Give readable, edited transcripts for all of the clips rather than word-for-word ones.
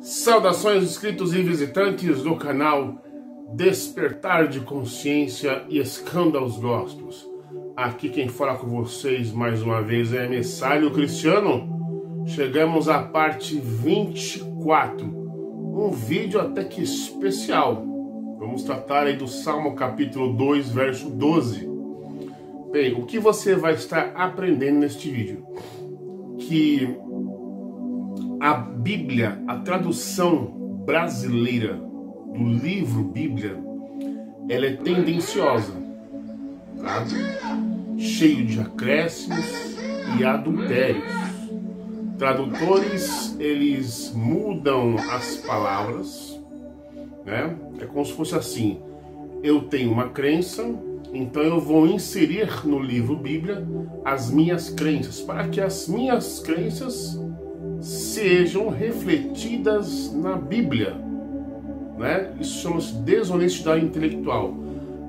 Saudações inscritos e visitantes do canal Despertar de Consciência e Escândalos Gospels. Aqui quem fala com vocês mais uma vez é Messalho Cristiano. Chegamos à parte 24, um vídeo até que especial. Vamos tratar aí do Salmo capítulo 2, verso 12. Bem, o que você vai estar aprendendo neste vídeo? Que a Bíblia, a tradução brasileira do livro Bíblia, ela é tendenciosa, tá? Cheio de acréscimos e adultérios. Tradutores, eles mudam as palavras, né? É como se fosse assim: eu tenho uma crença, então eu vou inserir no livro Bíblia as minhas crenças, para que as minhas crenças sejam refletidas na Bíblia, né? Isso chama-se desonestidade intelectual,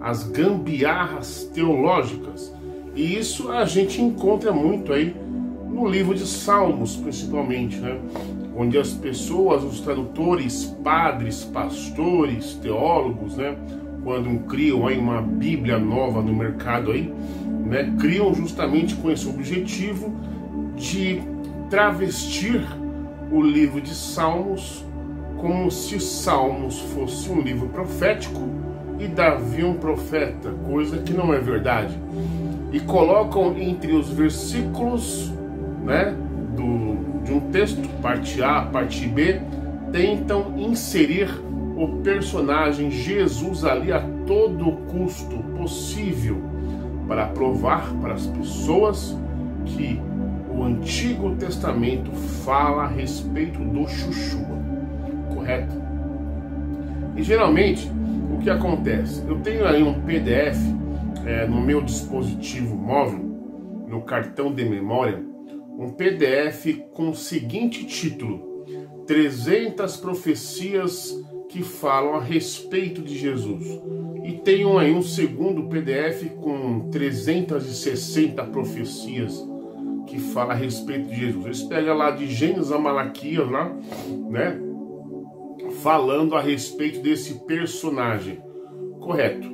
as gambiarras teológicas. E isso a gente encontra muito aí no livro de Salmos, principalmente, né? Onde as pessoas, os tradutores, padres, pastores, teólogos, né, quando criam aí uma Bíblia nova no mercado aí, né, criam justamente com esse objetivo de travestir o livro de Salmos como se Salmos fosse um livro profético e Davi um profeta, coisa que não é verdade. E colocam entre os versículos, né, de um texto, parte A, parte B, tentam inserir o personagem Jesus ali a todo custo possível, para provar para as pessoas que o Antigo Testamento fala a respeito do Chuchua, correto? E geralmente, o que acontece? Eu tenho aí um PDF no meu dispositivo móvel, no cartão de memória, um PDF com o seguinte título: 300 profecias que falam a respeito de Jesus. E tenho aí um segundo PDF com 360 profecias que fala a respeito de Jesus. Eles pegam lá de Gênesis a Malaquias, lá, né, falando a respeito desse personagem, correto?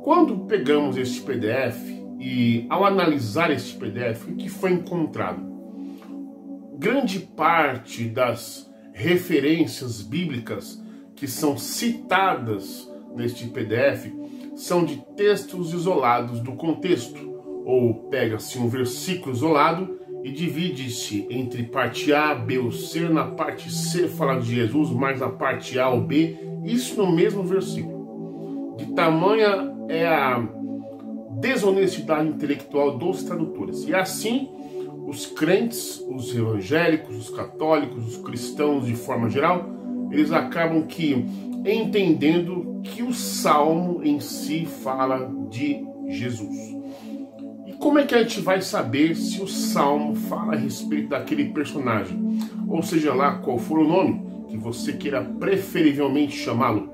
Quando pegamos este PDF e ao analisar este PDF, o que foi encontrado? Grande parte das referências bíblicas que são citadas neste PDF são de textos isolados do contexto. Ou pega-se um versículo isolado e divide-se entre parte A, B ou C. Na parte C fala de Jesus, mas na parte A ou B, isso no mesmo versículo. De tamanha é a desonestidade intelectual dos tradutores. E assim, os crentes, os evangélicos, os católicos, os cristãos de forma geral, eles acabam que entendendo que o Salmo em si fala de Jesus. Como é que a gente vai saber se o Salmo fala a respeito daquele personagem? Ou seja lá qual for o nome que você queira preferivelmente chamá-lo,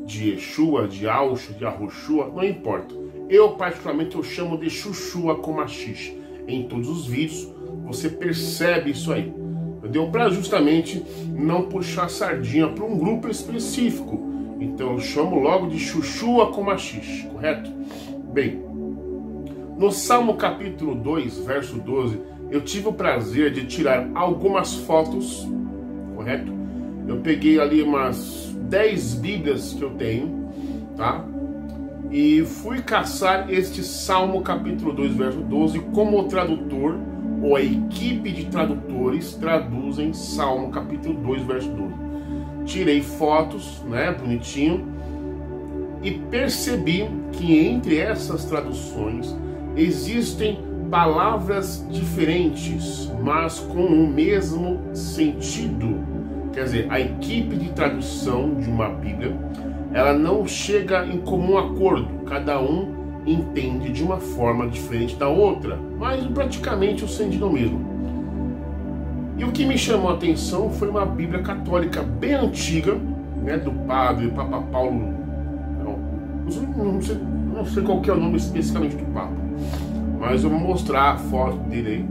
de Yeshua, de Auxa, de Arroshua, não importa. Eu particularmente eu chamo de Chuchua com Ashish. Em todos os vídeos você percebe isso aí, entendeu? Para justamente não puxar sardinha para um grupo específico. Então eu chamo logo de Chuchua com Ashish, correto? Bem, no Salmo capítulo 2, verso 12, eu tive o prazer de tirar algumas fotos, correto? Eu peguei ali umas 10 Bíblias que eu tenho, tá? E fui caçar este Salmo capítulo 2, verso 12, como o tradutor ou a equipe de tradutores traduzem Salmo capítulo 2, verso 12. Tirei fotos, né, bonitinho, e percebi que entre essas traduções existem palavras diferentes, mas com o mesmo sentido. Quer dizer, a equipe de tradução de uma Bíblia, ela não chega em comum acordo. Cada um entende de uma forma diferente da outra, mas praticamente o sentido é o mesmo. E o que me chamou a atenção foi uma Bíblia católica bem antiga, né, do padre Papa Paulo. Não sei qual que é o nome especificamente do Papa, mas eu vou mostrar a foto dele aí,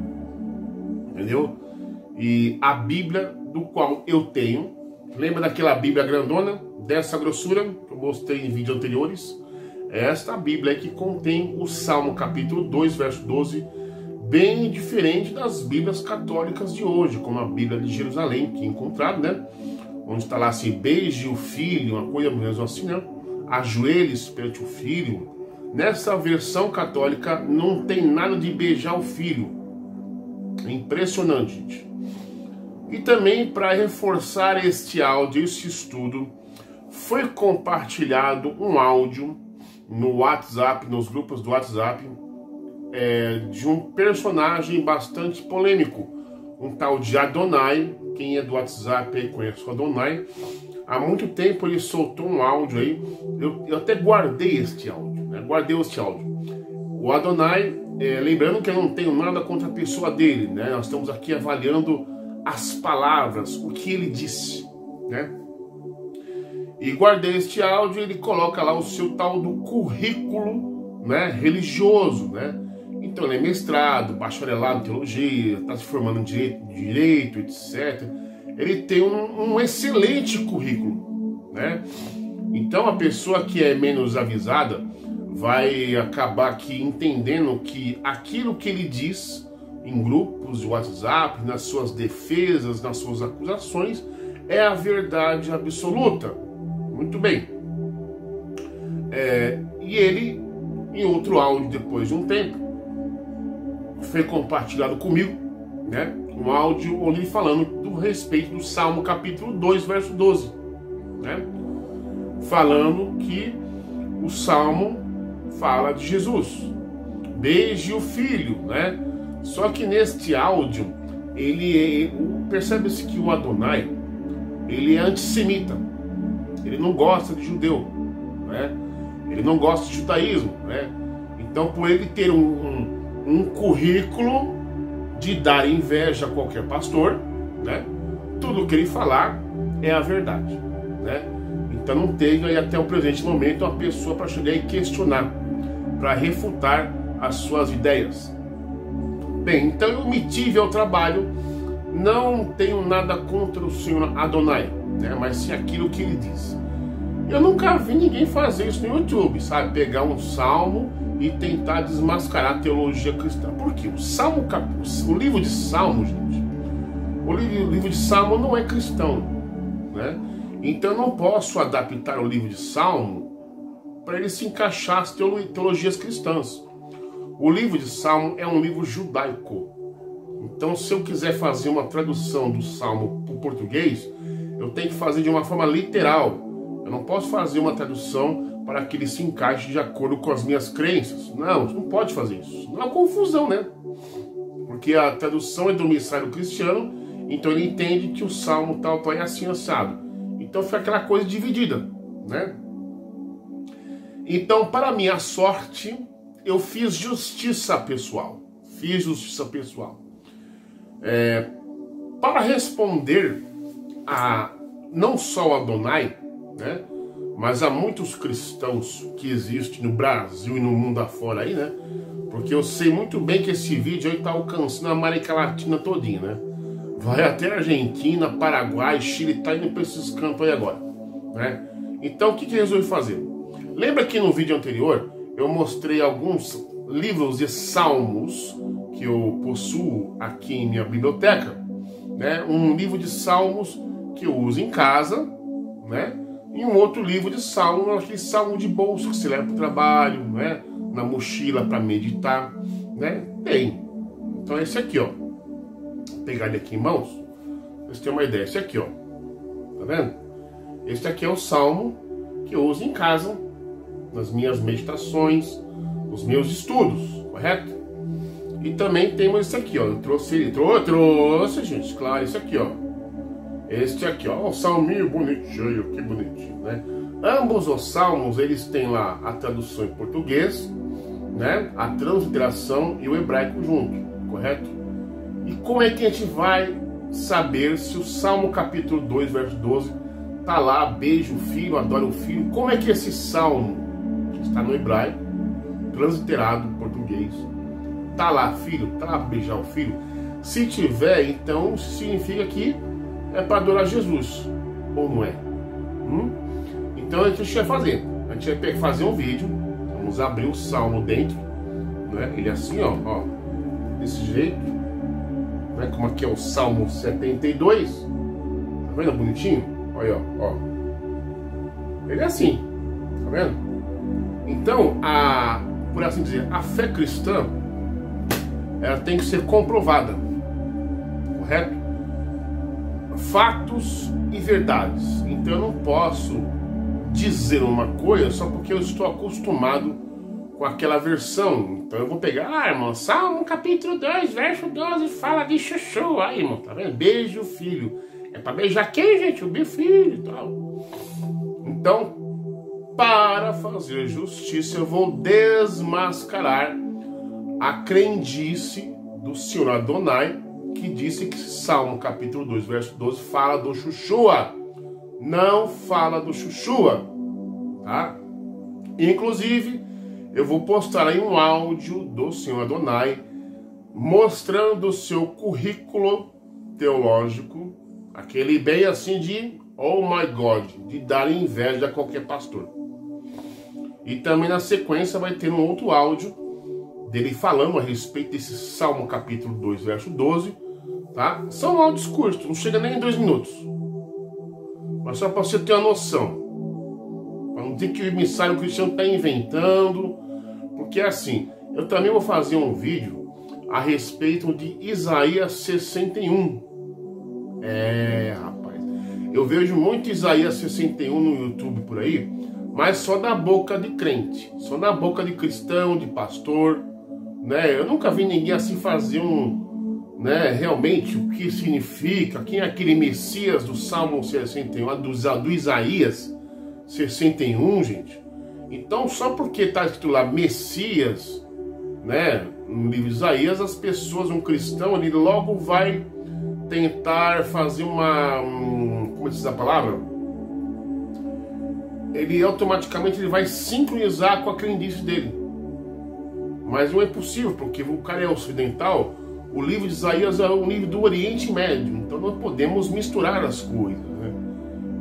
entendeu? E a Bíblia do qual eu tenho, Lembra daquela Bíblia grandona, dessa grossura, que eu mostrei em vídeos anteriores? É esta Bíblia que contém o Salmo capítulo 2, verso 12, bem diferente das Bíblias católicas de hoje, como a Bíblia de Jerusalém, que é encontrado, né? Onde está lá assim, beije o filho, uma coisa mesmo assim, né? Ajoelhe-se perante o filho. Nessa versão católica não tem nada de beijar o filho. É impressionante, gente. E também, para reforçar este áudio, esse estudo, foi compartilhado um áudio no WhatsApp, nos grupos do WhatsApp, de um personagem bastante polêmico, um tal de Adonai. Quem é do WhatsApp aí conhece o Adonai. Há muito tempo ele soltou um áudio aí, eu até guardei este áudio, né? Guardei este áudio. O Adonai, lembrando que eu não tenho nada contra a pessoa dele, né? Nós estamos aqui avaliando as palavras, o que ele disse, né? E guardei este áudio, ele coloca lá o seu tal do currículo, né, religioso, né? Então ele é mestrado, bacharelado em teologia, está se formando em direito, etc. Ele tem um excelente currículo, né? Então a pessoa que é menos avisada vai acabar aqui entendendo que aquilo que ele diz em grupos de WhatsApp, nas suas defesas, nas suas acusações, é a verdade absoluta. Muito bem. E ele, em outro áudio, depois de um tempo, foi compartilhado comigo, né? Um áudio onde ele falando do respeito do Salmo capítulo 2, verso 12, né? Falando que o Salmo fala de Jesus. Beije o filho, né? Só que neste áudio, percebe-se que o Adonai, ele é antissemita. Ele não gosta de judeu, né? Ele não gosta de judaísmo, né? Então, por ele ter um currículo de dar inveja a qualquer pastor, né? Tudo que ele falar é a verdade, né? Então não teve aí até o presente momento uma pessoa para chegar e questionar, para refutar as suas ideias. Bem, então eu me tive ao trabalho, não tenho nada contra o senhor Adonai, né? Mas sim aquilo que ele diz. Eu nunca vi ninguém fazer isso no YouTube, sabe? Pegar um salmo e tentar desmascarar a teologia cristã. Por quê? O livro de Salmo, gente, o livro de Salmo não é cristão, né? Então eu não posso adaptar o livro de Salmo para ele se encaixar às teologias cristãs. O livro de Salmo é um livro judaico. Então, se eu quiser fazer uma tradução do Salmo para o português, eu tenho que fazer de uma forma literal. Eu não posso fazer uma tradução para que ele se encaixe de acordo com as minhas crenças. Não, você não pode fazer isso. Não é uma confusão, né? Porque a tradução é do missário cristiano, então ele entende que o Salmo tal é assim assado. Então fica aquela coisa dividida, né? Então, para minha sorte, eu fiz justiça pessoal. Para responder a não só a Adonai, né, mas há muitos cristãos que existem no Brasil e no mundo afora aí, né? Porque eu sei muito bem que esse vídeo aí está alcançando a América Latina todinha, né? Vai até Argentina, Paraguai, Chile, tá indo para esses campos aí agora, né? Então o que eu resolvi fazer? Lembra que no vídeo anterior eu mostrei alguns livros de salmos que eu possuo aqui em minha biblioteca, né? Um livro de salmos que eu uso em casa, né? E um outro livro de salmo, aquele salmo de bolso que se leva para o trabalho, né? Na mochila para meditar, né? Tem. Então esse aqui, ó. Vou pegar ele aqui em mãos, pra vocês terem uma ideia. Esse aqui, ó. Tá vendo? Esse aqui é o salmo que eu uso em casa, nas minhas meditações, nos meus estudos, correto? E também temos esse aqui, ó. Eu trouxe, gente, claro, esse aqui, ó. Este aqui, ó, o salminho bonitinho, que bonitinho, né? Ambos os salmos, eles têm lá a tradução em português, né? A transliteração e o hebraico junto, correto? E como é que a gente vai saber se o Salmo capítulo 2, verso 12, tá lá, beija o filho, adora o filho? Como é que esse salmo, que está no hebraico, transliterado em português, tá lá, filho, tá lá, beijar o filho? Se tiver, então significa que é para adorar Jesus, ou não é? Então a gente vai fazer. A gente vai fazer um vídeo. Vamos abrir o Salmo dentro, né? Ele é assim, ó, desse jeito, né? Como aqui é o Salmo 72. Tá vendo bonitinho? Olha, ó. Ele é assim, tá vendo? Então, por assim dizer, a fé cristã, ela tem que ser comprovada, correto? Fatos e verdades. Então eu não posso dizer uma coisa só porque eu estou acostumado com aquela versão. Então eu vou pegar, irmão, Salmo capítulo 2, verso 12, fala de chuchu. Aí, irmão, tá vendo? Beijo o filho. É pra beijar quem, gente? O meu filho e tal. Então, para fazer justiça, eu vou desmascarar a crendice do Senhor Adonai, que disse que Salmo capítulo 2, verso 12, fala do Xuxua. Não fala do Xuxua, tá? Inclusive, eu vou postar aí um áudio do Senhor Adonai mostrando o seu currículo teológico, aquele bem assim de oh my God, de dar inveja a qualquer pastor. E também na sequência vai ter um outro áudio dele falando a respeito desse Salmo capítulo 2, verso 12, tá? São áudios curtos, não chega nem em 2 minutos. Mas só para você ter uma noção. Para não dizer que o emissário cristiano está inventando. Porque assim, eu também vou fazer um vídeo a respeito de Isaías 61. Rapaz. Eu vejo muito Isaías 61 no YouTube por aí, mas só da boca de crente. Só na boca de cristão, de pastor, né? Eu nunca vi ninguém assim fazer realmente o que significa, quem é aquele Messias do Salmo 61, do Isaías 61, gente. Então, só porque está escrito lá Messias, né, no livro de Isaías, as pessoas, um cristão, ele logo vai tentar fazer como diz a palavra? Ele automaticamente vai sincronizar com a crendice dele. Mas não é possível, porque o cara é ocidental. O livro de Isaías é um livro do Oriente Médio, então não podemos misturar as coisas, né?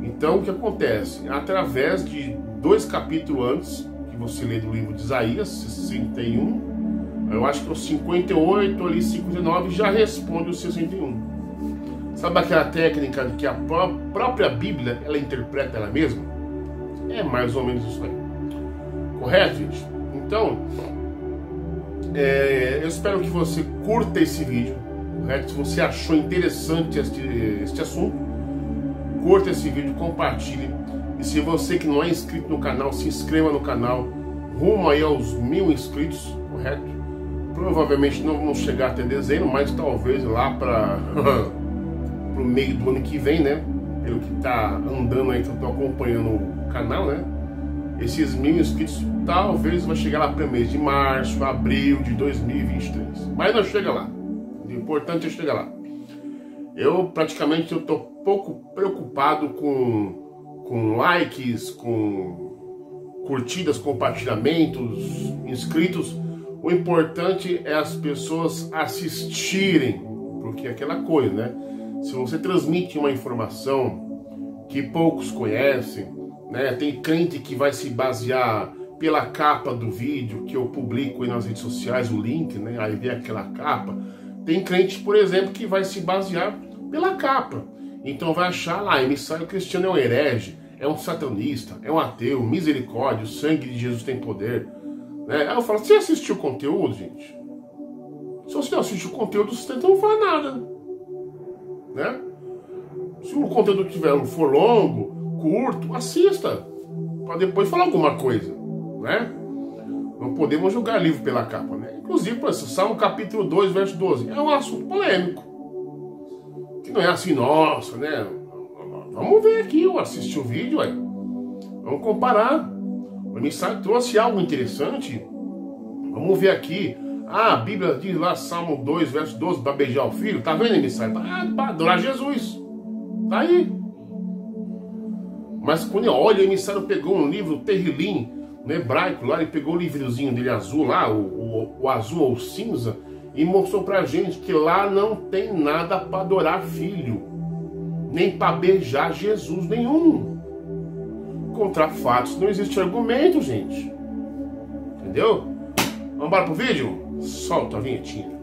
Então o que acontece? Através de 2 capítulos antes, que você lê do livro de Isaías 61, eu acho que o 58, ali 59, já responde o 61. Sabe aquela técnica de que a própria Bíblia, ela interpreta ela mesma? É mais ou menos isso aí. Correto, gente? Então, eu espero que você curta esse vídeo, correto? Se você achou interessante este assunto, curta esse vídeo, compartilhe. E se você que não é inscrito no canal, se inscreva no canal, rumo aí aos 1000 inscritos, correto? Provavelmente não vamos chegar até dezembro, mas talvez lá para o meio do ano que vem, né? Pelo que tá andando aí, que eu tô acompanhando o canal, né? Esses 1000 inscritos talvez vai chegar lá para o mês de março, abril de 2023. Mas não chega lá. O importante é chegar lá. Eu tô pouco preocupado com likes, com curtidas, compartilhamentos, inscritos. O importante é as pessoas assistirem, porque é aquela coisa, né? Se você transmite uma informação que poucos conhecem, né? Tem crente que vai se basear pela capa do vídeo que eu publico aí nas redes sociais, o link, né? Aí vem aquela capa. Tem crente, por exemplo, que vai se basear pela capa. Então vai achar lá, emissário cristiano é um herege, é um satanista, é um ateu, misericórdia, o sangue de Jesus tem poder. Né? Aí eu falo, você assistiu o conteúdo, gente? Se você não assistiu o conteúdo, você não faz nada. Né? Se o conteúdo for longo, curto, assista, para depois falar alguma coisa, né? Não podemos julgar livro pela capa, né? Inclusive, por exemplo, Salmo capítulo 2, verso 12, é um assunto polêmico, que não é assim, nossa, né? Vamos ver aqui, eu assisti o vídeo, aí. Vamos comparar. O emissário trouxe algo interessante. Vamos ver aqui. A Bíblia diz lá, Salmo 2, verso 12, para beijar o filho. Tá vendo, emissário? Para adorar Jesus. Tá aí. Mas quando olha, o emissário pegou um livro, Terrilim, no hebraico, lá ele pegou o livrozinho dele azul lá, o azul ou cinza, e mostrou pra gente que lá não tem nada para adorar filho. nem para beijar Jesus nenhum. Contra fatos não existe argumento, gente. Entendeu? Vamos embora pro vídeo? Solta a vinhetinha.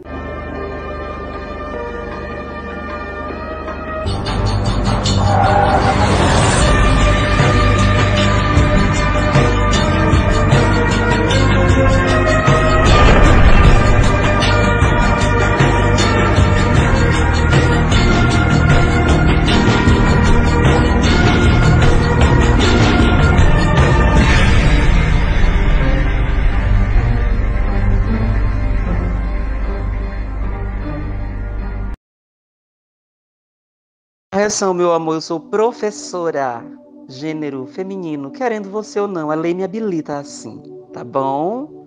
Correção, meu amor, eu sou professora, gênero feminino, querendo você ou não, a lei me habilita assim, tá bom?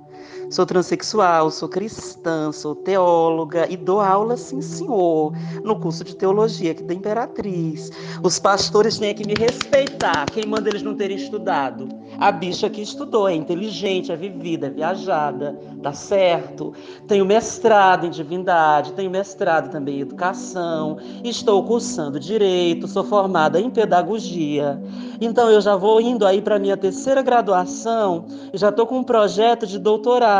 Sou transexual, sou cristã, sou teóloga e dou aula, sim senhor, no curso de teologia aqui da Imperatriz. Os pastores têm que me respeitar, quem manda eles não terem estudado? A bicha que estudou, é inteligente, é vivida, é viajada, tá certo? Tenho mestrado em divindade, tenho mestrado também em educação, estou cursando direito, sou formada em pedagogia. Então eu já vou indo aí para minha terceira graduação e já estou com um projeto de doutorado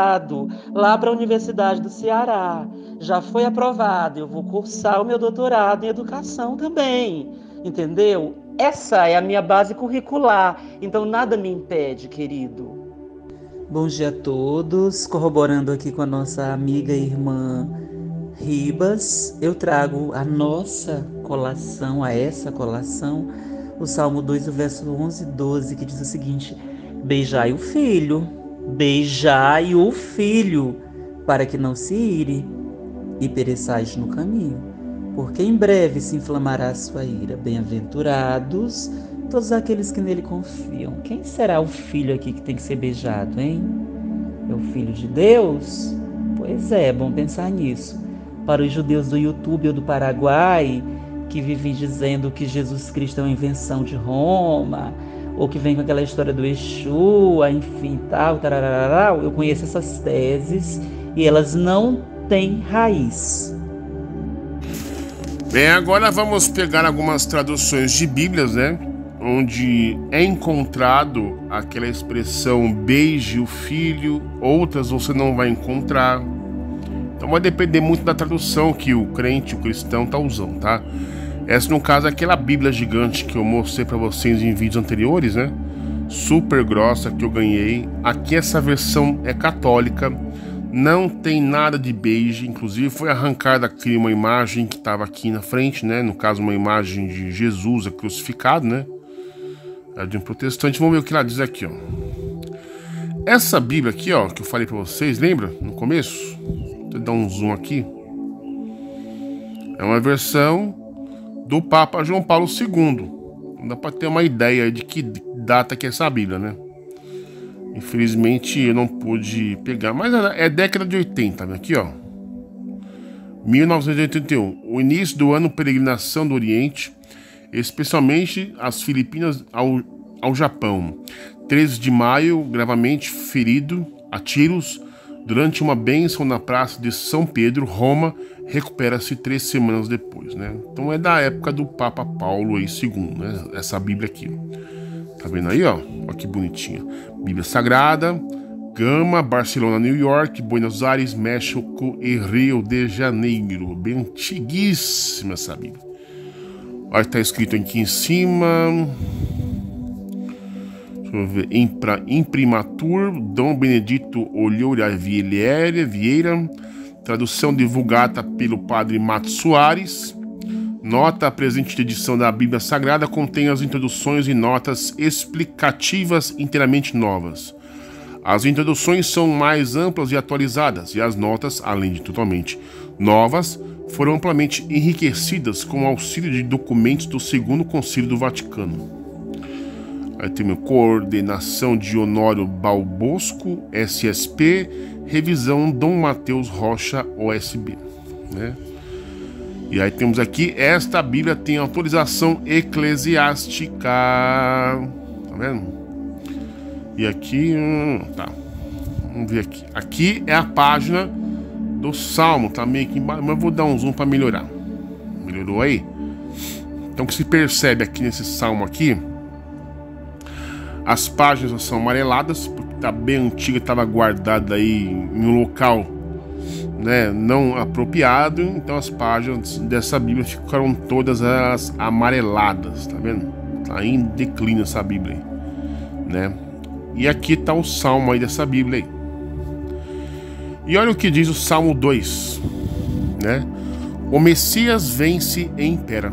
lá para a Universidade do Ceará. Já foi aprovado, eu vou cursar o meu doutorado em educação também, entendeu? Essa é a minha base curricular, então nada me impede, querido. Bom dia a todos, corroborando aqui com a nossa amiga e irmã Ribas, eu trago a nossa colação, o Salmo 2, o verso 11 e 12, que diz o seguinte: beijai o filho, para que não se ire e pereçais no caminho, porque em breve se inflamará a sua ira. Bem-aventurados todos aqueles que nele confiam. Quem será o filho aqui que tem que ser beijado, hein? É o filho de Deus? Pois é bom pensar nisso. Para os judeus do YouTube ou do Paraguai, que vivem dizendo que Jesus Cristo é uma invenção de Roma, ou que vem com aquela história do Exu, enfim, tal, tararará, eu conheço essas teses e elas não têm raiz. Bem, agora vamos pegar algumas traduções de Bíblias, né? Onde é encontrado aquela expressão beije o filho, outras você não vai encontrar. Então vai depender muito da tradução que o crente, o cristão tá usando, tá? Essa, no caso, é aquela Bíblia gigante que eu mostrei para vocês em vídeos anteriores, né? Super grossa, que eu ganhei. Aqui essa versão é católica, não tem nada de beije, inclusive foi arrancada aqui uma imagem que estava aqui na frente, né? No caso, uma imagem de Jesus crucificado, né? É de um protestante. Vamos ver o que ela diz aqui, ó. Essa Bíblia aqui, ó, que eu falei para vocês, lembra? No começo? Vou dar um zoom aqui. É uma versão do Papa João Paulo II. Não dá para ter uma ideia de que data que é essa Bíblia, né? Infelizmente eu não pude pegar, mas é década de 80, né? Aqui, ó. 1981, o início do ano peregrinação do Oriente, especialmente as Filipinas ao Japão. 13 de maio, gravemente ferido a tiros durante uma bênção na praça de São Pedro, Roma, recupera-se 3 semanas depois, né? Então é da época do Papa Paulo II, né? Essa Bíblia aqui. Tá vendo aí, ó? Olha que bonitinha. Bíblia Sagrada, Gama, Barcelona, New York, Buenos Aires, México e Rio de Janeiro. Bem antiguíssima essa Bíblia. Olha que tá escrito aqui em cima. Deixa eu ver. Imprimatur, Dom Benedito Olhoura Vieira. Tradução divulgada pelo padre Mato Soares. Nota: a presente edição da Bíblia Sagrada contém as introduções e notas explicativas inteiramente novas. As introduções são mais amplas e atualizadas, e as notas, além de totalmente novas, foram amplamente enriquecidas com o auxílio de documentos do Segundo Concílio do Vaticano. Aí tem coordenação de Honório Balbosco, SSP, revisão Dom Mateus Rocha, OSB, né? E aí temos aqui, esta Bíblia tem autorização eclesiástica, tá vendo? E aqui, tá, vamos ver aqui. Aqui é a página do Salmo, tá meio que embaixo, mas eu vou dar um zoom para melhorar. Melhorou aí? Então o que se percebe aqui nesse salmo aqui, as páginas são amareladas, porque está bem antiga, estava guardada aí em um local, né, não apropriado. Então as páginas dessa Bíblia ficaram todas elas amareladas, tá vendo? Tá em declínio essa Bíblia aí, né? E aqui está o salmo aí dessa Bíblia aí. E olha o que diz o Salmo 2, né? O Messias vence e impera.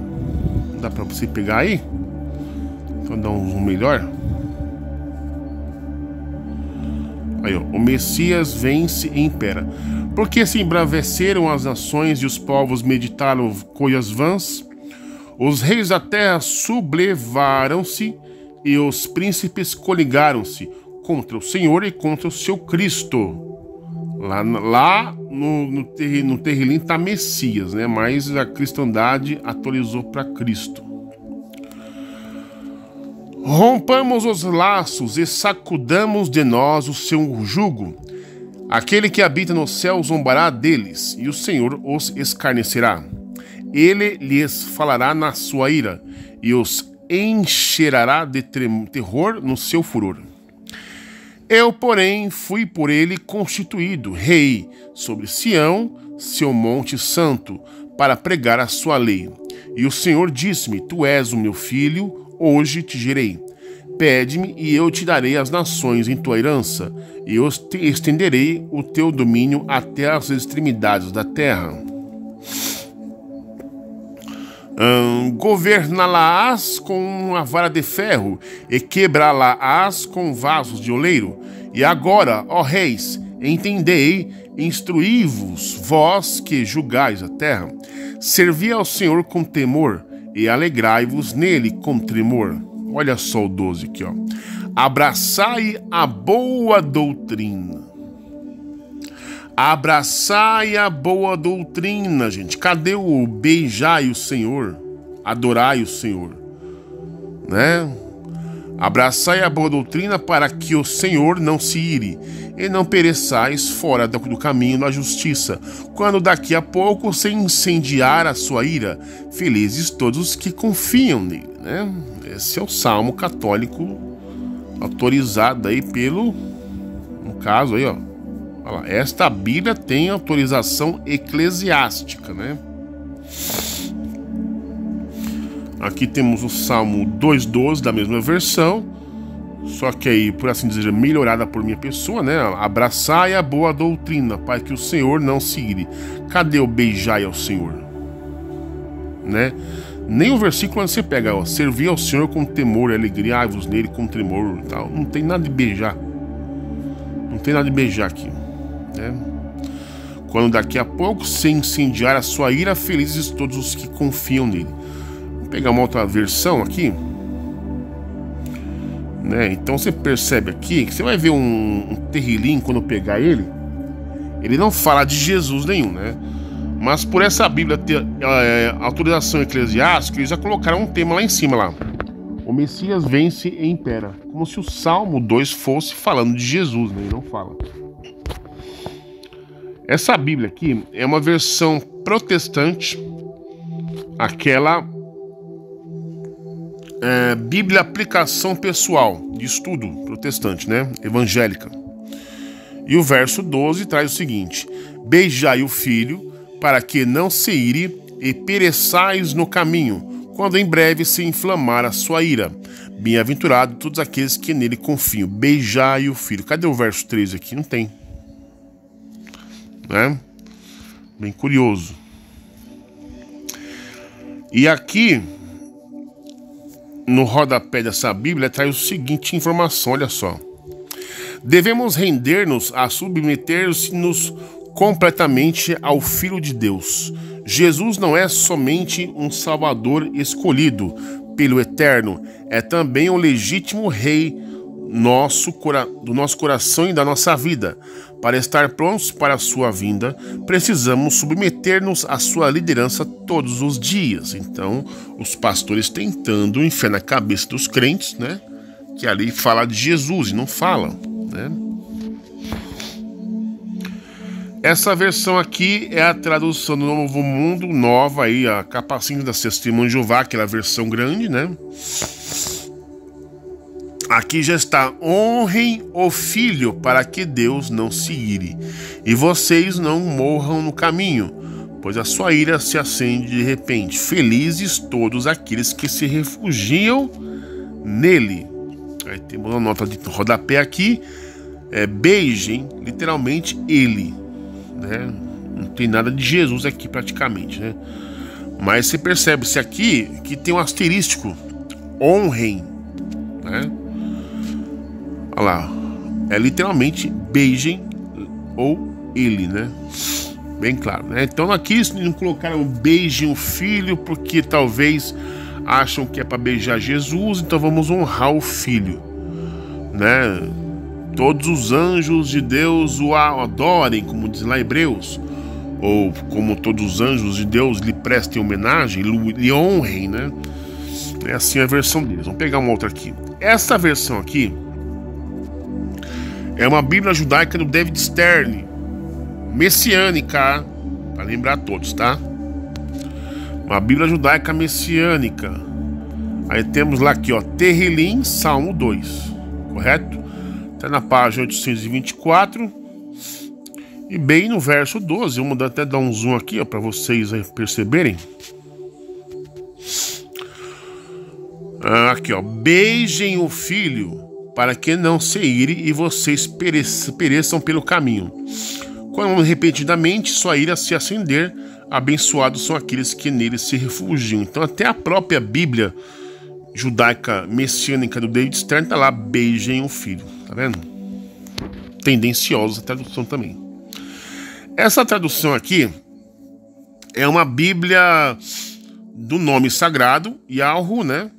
Dá para você pegar aí? Vou dar um zoom melhor. Aí, ó. O Messias vence e impera. Porque se embraveceram as nações e os povos meditaram coisas vãs, os reis da terra sublevaram-se e os príncipes coligaram-se contra o Senhor e contra o seu Cristo. Lá no Terrilim está Messias, né? Mas a cristandade atualizou para Cristo. Rompamos os laços e sacudamos de nós o seu jugo. Aquele que habita no céu zombará deles, e o Senhor os escarnecerá. Ele lhes falará na sua ira, e os encherá de terror no seu furor. Eu, porém, fui por ele constituído rei sobre Sião, seu monte santo, para pregar a sua lei. E o Senhor disse-me: Tu és o meu filho, hoje te gerei. Pede-me e eu te darei as nações em tua herança, e eu te estenderei o teu domínio até as extremidades da terra. Governá-la-ás com uma vara de ferro, e quebrá-la-ás com vasos de oleiro. E agora, ó reis, entendei, instruí-vos, vós que julgais a terra. Servi ao Senhor com temor, e alegrai-vos nele com tremor. Olha só o 12 aqui, ó. Abraçai a boa doutrina. Abraçai a boa doutrina, gente. Cadê o beijai o Senhor? Adorai o Senhor, né? Abraçai a boa doutrina para que o Senhor não se ire e não pereçais fora do caminho da justiça, quando daqui a pouco se incendiar a sua ira. Felizes todos os que confiam nele, né? Esse é o salmo católico autorizado aí pelo, no caso aí, ó. Olha lá, esta Bíblia tem autorização eclesiástica, né? Aqui temos o Salmo 2:12 da mesma versão, só que aí, por assim dizer, melhorada por minha pessoa, né? Abraçai a boa doutrina, para que o Senhor não se ire. Cadê o beijai ao Senhor? Né? Nem o versículo onde você pega, ó, servir ao Senhor com temor e alegria, vos nele com tremor e tal. Não tem nada de beijar. Não tem nada de beijar aqui. Né? Quando daqui a pouco se incendiar a sua ira, felizes todos os que confiam nele. Vou pegar uma outra versão aqui, né? Então você percebe aqui que você vai ver um Terrilim, quando pegar ele não fala de Jesus nenhum, né? Mas por essa Bíblia ter autorização eclesiástica, eles já colocaram um tema lá em cima lá. O Messias vence e impera, como se o Salmo 2 fosse falando de Jesus, né? Ele não fala. Essa Bíblia aqui é uma versão protestante, aquela Bíblia aplicação pessoal, de estudo protestante, né? Evangélica. E o verso 12 traz o seguinte: beijai o filho, para que não se ire e pereçais no caminho, quando em breve se inflamar a sua ira. Bem-aventurado todos aqueles que nele confiam. Beijai o filho. Cadê o verso 13 aqui? Não tem. Né? Bem curioso. E aqui, no rodapé dessa Bíblia, traz o seguinte informação, olha só. Devemos render-nos a submeter-nos completamente ao Filho de Deus. Jesus não é somente um Salvador escolhido pelo Eterno, é também o legítimo Rei do nosso coração e da nossa vida. Para estar prontos para a sua vinda, precisamos submeter-nos à sua liderança todos os dias. Então, os pastores tentando enfiar na cabeça dos crentes, né, que ali fala de Jesus e não fala, né? Essa versão aqui é a tradução do Novo Mundo, nova aí, a capacinha das Testemunhas de Jeová, aquela versão grande, né? Aqui já está: honrem o filho para que Deus não se ire e vocês não morram no caminho, pois a sua ira se acende de repente. Felizes todos aqueles que se refugiam nele. Aí temos uma nota de rodapé aqui. Beijem, literalmente, ele, né? Não tem nada de Jesus aqui praticamente, né? Mas você percebe-se aqui que tem um asterístico: honrem, né? Olha lá, é literalmente beijem ou ele, né? Bem claro, né? Então aqui eles não colocaram beijem o filho porque talvez acham que é para beijar Jesus, então vamos honrar o filho, né? Todos os anjos de Deus o adorem, como diz lá Hebreus, ou como todos os anjos de Deus lhe prestem homenagem, lhe honrem, né? É assim a versão deles. Vamos pegar uma outra aqui. Essa versão aqui é uma Bíblia judaica do David Stern, messiânica, para lembrar todos, tá? Uma Bíblia judaica messiânica. Aí temos lá aqui, ó, Terrilim, Salmo 2, correto? Tá na página 824 e bem no verso 12. Vamos até dar um zoom aqui, ó, para vocês aí perceberem. Aqui, ó, beijem o filho para que não se ire e vocês pereçam pelo caminho. Quando repetidamente sua ira se acender, abençoados são aqueles que nele se refugiam. Então até a própria Bíblia judaica messiânica do David Stern tá lá: beijem o filho, tá vendo? Tendenciosa a tradução também. Essa tradução aqui é uma Bíblia do nome sagrado Yahu, né?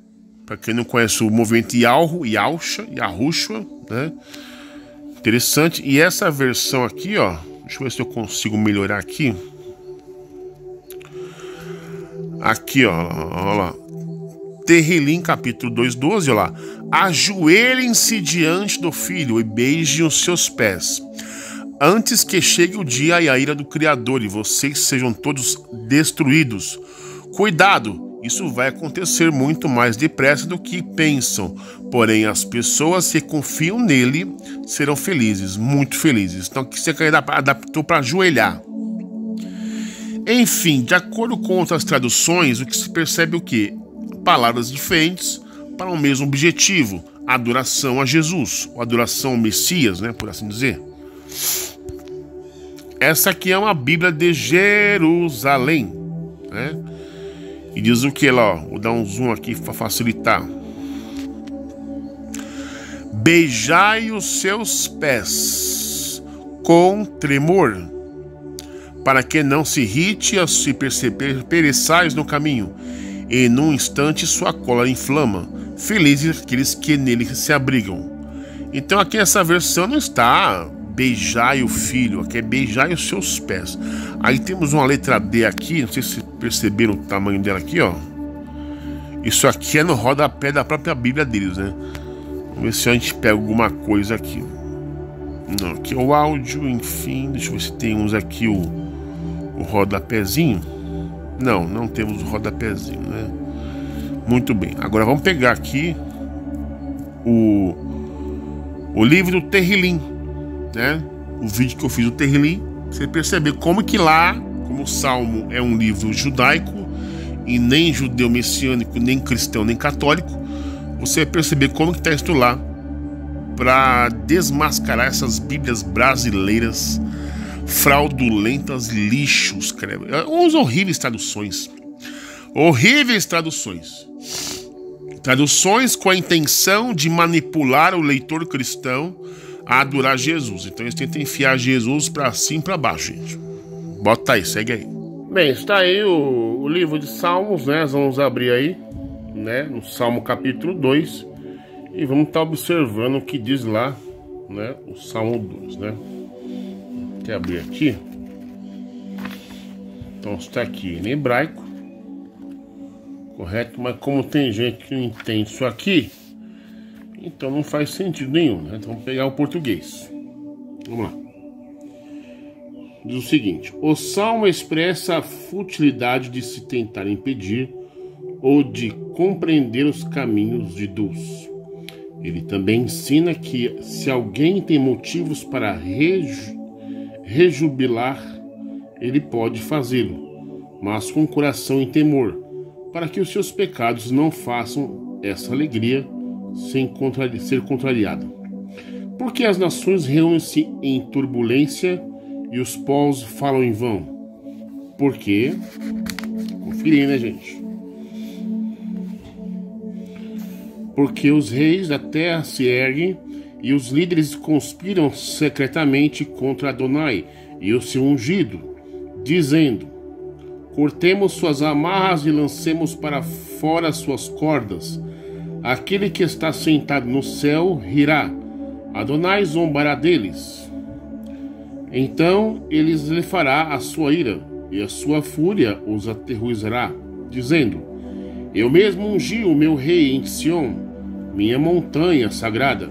Para quem não conhece o movimento Yahu, Yahushua, né? Interessante. E essa versão aqui, ó, deixa eu ver se eu consigo melhorar aqui. Aqui, ó, olha lá. Terrilim, capítulo 2, 12, olha lá. Ajoelhem-se diante do filho e beijem os seus pés, antes que chegue o dia e a ira do Criador e vocês sejam todos destruídos. Cuidado! Isso vai acontecer muito mais depressa do que pensam. Porém, as pessoas que confiam nele serão felizes, muito felizes. Então, aqui você adaptou para ajoelhar. Enfim, de acordo com outras traduções, o que se percebe é o quê? Palavras diferentes para o mesmo objetivo: adoração a Jesus, ou adoração ao Messias, né, por assim dizer. Essa aqui é uma Bíblia de Jerusalém, né? E diz o que lá, ó? Vou dar um zoom aqui para facilitar. Beijai os seus pés com tremor, para que não se irrite e se pereçais no caminho, e num instante sua cola inflama. Felizes aqueles que nele se abrigam. Então aqui essa versão não está beijai o filho, aqui é beijai os seus pés. Aí temos uma letra D aqui, não sei se perceberam o tamanho dela aqui, ó. Isso aqui é no rodapé da própria Bíblia deles, né? Vamos ver se a gente pega alguma coisa aqui. Não, aqui é o áudio, enfim, deixa eu ver se tem uns aqui o rodapézinho. Não temos o rodapézinho, né? Muito bem, agora vamos pegar aqui o livro do Terrilim, né? O vídeo que eu fiz do Terrilim, você perceber como que lá, como o Salmo é um livro judaico e nem judeu messiânico, nem cristão, nem católico, você vai perceber como que está isso lá para desmascarar essas Bíblias brasileiras fraudulentas, lixos, credo. Uns horríveis traduções. Horríveis traduções. Traduções com a intenção de manipular o leitor cristão a adorar Jesus. Então eles tentam enfiar Jesus para cima e para baixo, gente. Bota aí, segue aí. Bem, está aí o livro de Salmos, né? Vamos abrir aí, né? No Salmo capítulo 2. E vamos estar observando o que diz lá, né? O Salmo 2, né? Quer abrir aqui? Então está aqui em hebraico, correto? Mas como tem gente que não entende isso aqui, então não faz sentido nenhum, né? Então vamos pegar o português. Vamos lá. diz o seguinte: o salmo expressa a futilidade de se tentar impedir ou de compreender os caminhos de Deus. Ele também ensina que se alguém tem motivos para rejubilar, ele pode fazê-lo, mas com coração em temor, para que os seus pecados não façam essa alegria ser contrariada. Porque as nações reúnem-se em turbulência e os povos falam em vão. Porque, conferem, né, gente? Porque os reis da terra se erguem e os líderes conspiram secretamente contra Adonai e o seu ungido, dizendo: cortemos suas amarras e lancemos para fora suas cordas. Aquele que está sentado no céu rirá, Adonai zombará deles. Então eles lhe fará a sua ira, e a sua fúria os aterrorizará, dizendo: eu mesmo ungi o meu rei em Sião, minha montanha sagrada.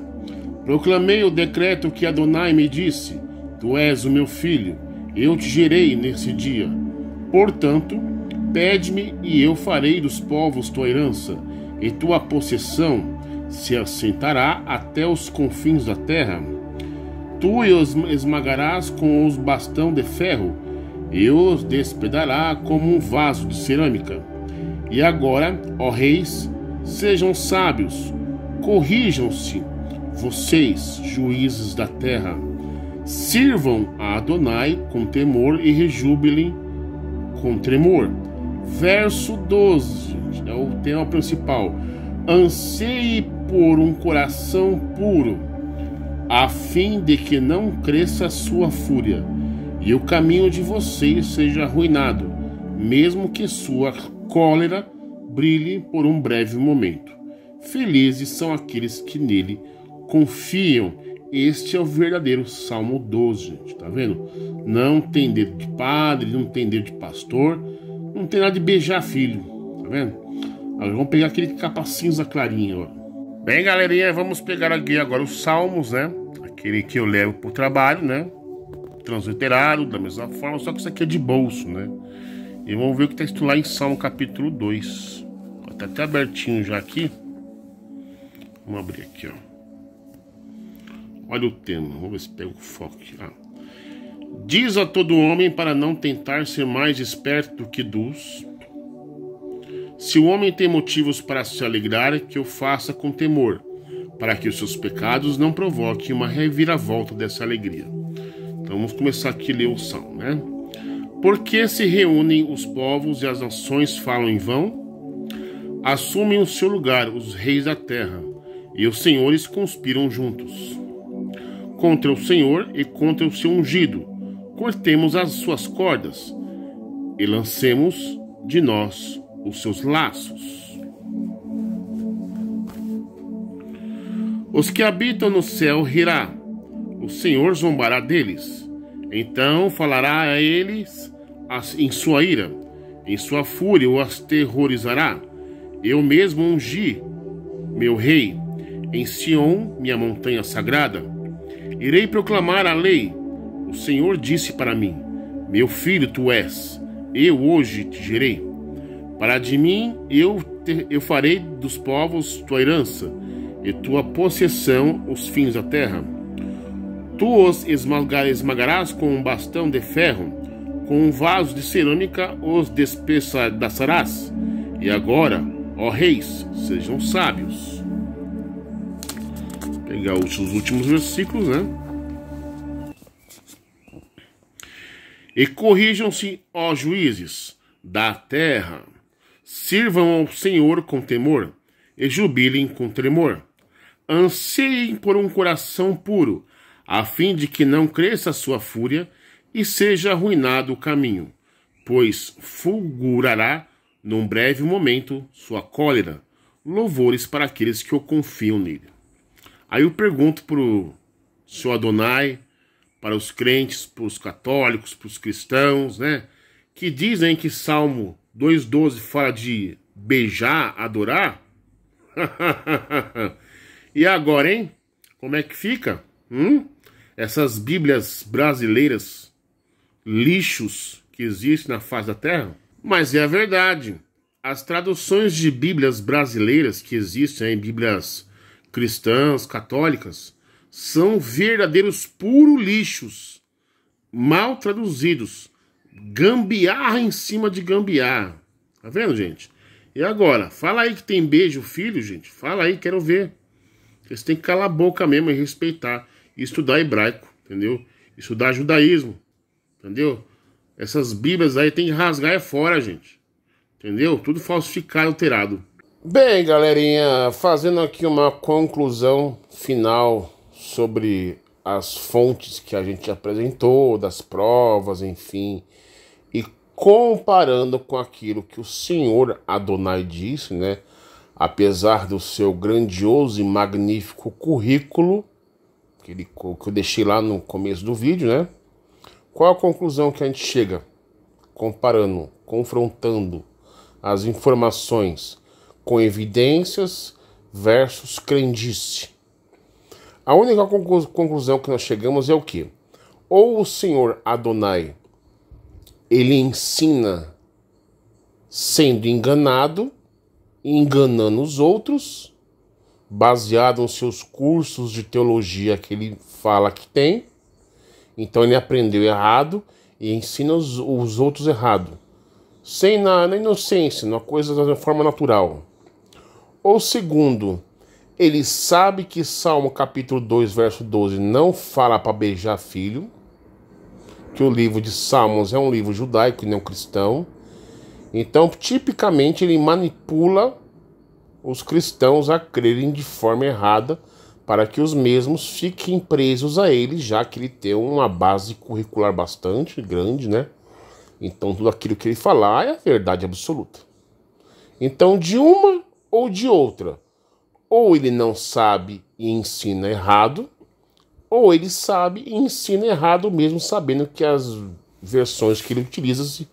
Proclamei o decreto que Adonai me disse: tu és o meu filho, eu te gerei nesse dia. Portanto, pede-me e eu farei dos povos tua herança, e tua possessão se assentará até os confins da terra. Tu os esmagarás com os bastão de ferro, e os despedará como um vaso de cerâmica. E agora, ó reis, sejam sábios, corrijam-se, vocês, juízes da terra. Sirvam a Adonai com temor e rejubilem com tremor. Verso 12, é o tema principal. Anseie por um coração puro, a fim de que não cresça a sua fúria, e o caminho de vocês seja arruinado, mesmo que sua cólera brilhe por um breve momento. Felizes são aqueles que nele confiam. Este é o verdadeiro Salmo 12, gente, tá vendo? Não tem dedo de padre, não tem dedo de pastor, não tem nada de beijar filho, tá vendo? Agora vamos pegar aquele capa cinza clarinha, ó. Bem, galerinha, vamos pegar aqui agora os salmos, né? Aquele que eu levo pro trabalho, né? Transliterado, da mesma forma, só que isso aqui é de bolso, né? E vamos ver o que está escrito lá em Salmo capítulo 2. Tá até abertinho já aqui. Vamos abrir aqui, ó. Olha o tema, vamos ver se pega o foco aqui. Diz a todo homem para não tentar ser mais esperto do que Deus. Se o homem tem motivos para se alegrar, que o faça com temor, para que os seus pecados não provoquem uma reviravolta dessa alegria. Então vamos começar aqui a ler o salmo, né? Por que se reúnem os povos e as nações falam em vão? Assumem o seu lugar os reis da terra, e os senhores conspiram juntos contra o Senhor e contra o seu ungido. Cortemos as suas cordas e lancemos de nós os seus laços. Os que habitam no céu rirá, o Senhor zombará deles. Então falará a eles em sua ira, em sua fúria os aterrorizará. Eu mesmo ungi meu rei em Sião, minha montanha sagrada. Irei proclamar a lei. O Senhor disse para mim: meu filho tu és, eu hoje te gerei. Para de mim eu farei dos povos tua herança, e tua possessão os fins da terra. Tu os esmagarás com um bastão de ferro, com um vaso de cerâmica os despedaçarás. E agora, ó reis, sejam sábios. Vou pegar os últimos versículos, né? E corrijam-se, ó juízes da terra. Sirvam ao Senhor com temor, e jubilem com tremor. Anseiem por um coração puro, a fim de que não cresça a sua fúria e seja arruinado o caminho, pois fulgurará num breve momento sua cólera. Louvores para aqueles que o confiam nele. Aí eu pergunto para o seu Adonai, para os crentes, para os católicos, para os cristãos, né? Que dizem que Salmo 2,12 fala de beijar, adorar. E agora, hein? Como é que fica? Essas bíblias brasileiras lixos que existem na face da terra? Mas é a verdade. As traduções de Bíblias brasileiras que existem, Bíblias cristãs, católicas, são verdadeiros puros lixos, mal traduzidos, gambiarra em cima de gambiarra. Tá vendo, gente? E agora? Fala aí que tem beijo, filho, gente. Fala aí, quero ver. Vocês têm que calar a boca mesmo e respeitar. E estudar hebraico, entendeu? Estudar judaísmo, entendeu? Essas bíblias aí tem que rasgar fora, gente. Entendeu? Tudo falsificado, alterado. Bem, galerinha, fazendo aqui uma conclusão final sobre as fontes que a gente apresentou, das provas, enfim, e comparando com aquilo que o Senhor Adonai disse, né? Apesar do seu grandioso e magnífico currículo, que eu deixei lá no começo do vídeo, né? Qual a conclusão que a gente chega? Comparando, confrontando as informações com evidências versus crendice. A única conclusão que nós chegamos é o quê? Ou o Senhor Adonai, ele ensina sendo enganado, enganando os outros, baseado nos seus cursos de teologia que ele fala que tem. Então ele aprendeu errado e ensina os outros errado. Sem na inocência, na coisa da forma natural. Ou segundo, ele sabe que Salmo capítulo 2, verso 12 não fala para beijar filho, que o livro de Salmos é um livro judaico e não cristão. Então, tipicamente, ele manipula os cristãos a crerem de forma errada para que os mesmos fiquem presos a ele, já que ele tem uma base curricular bastante grande, né? Então, tudo aquilo que ele falar é a verdade absoluta. Então, de uma ou de outra, ou ele não sabe e ensina errado, ou ele sabe e ensina errado mesmo sabendo que as versões que ele utiliza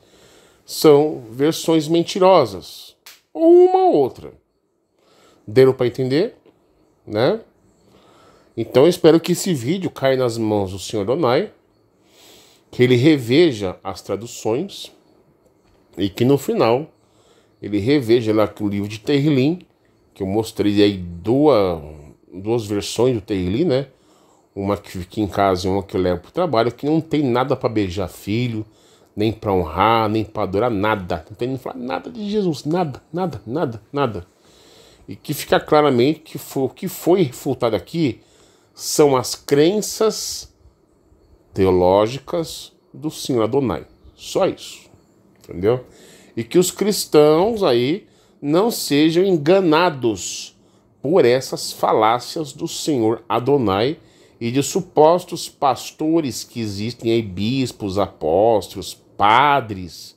são versões mentirosas. Ou uma ou outra. Deram para entender? Né? Então eu espero que esse vídeo caia nas mãos do Senhor Adonai, que ele reveja as traduções e que no final ele reveja lá que o livro de Tehillim, que eu mostrei aí duas versões do Tehillim, né? Uma que fica em casa e uma que eu levo para o trabalho, que não tem nada para beijar filho, nem para honrar, nem para adorar, nada. Não tem nem falar nada de Jesus, nada, nada, nada, nada. E que fica claramente que o que foi refutado aqui são as crenças teológicas do Senhor Adonai. Só isso. Entendeu? E que os cristãos aí não sejam enganados por essas falácias do Senhor Adonai e de supostos pastores que existem aí, bispos, apóstolos, padres,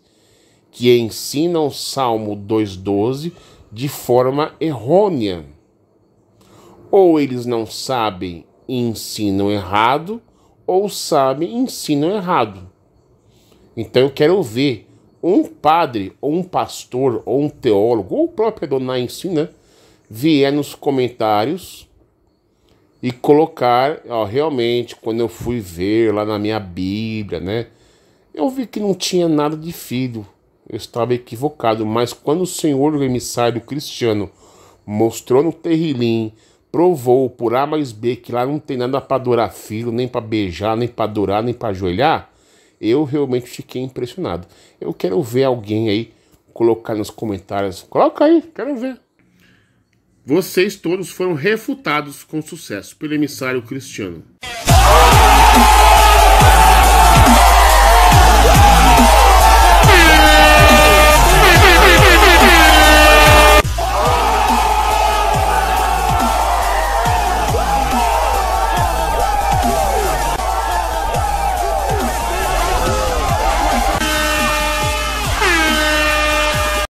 que ensinam o Salmo 2,12 de forma errônea. Ou eles não sabem e ensinam errado, ou sabem e ensinam errado. Então eu quero ver um padre, ou um pastor, ou um teólogo, ou o próprio Adonai em si, né, vier nos comentários e colocar, ó, realmente, quando eu fui ver lá na minha Bíblia, né, eu vi que não tinha nada de filho. Eu estava equivocado, mas quando o Senhor, o emissário cristiano, mostrou no Tehillim, provou por A mais B que lá não tem nada para adorar filho, nem para beijar, nem para adorar, nem para ajoelhar, eu realmente fiquei impressionado. Eu quero ver alguém aí colocar nos comentários. Coloca aí, quero ver. Vocês todos foram refutados com sucesso pelo emissário cristiano.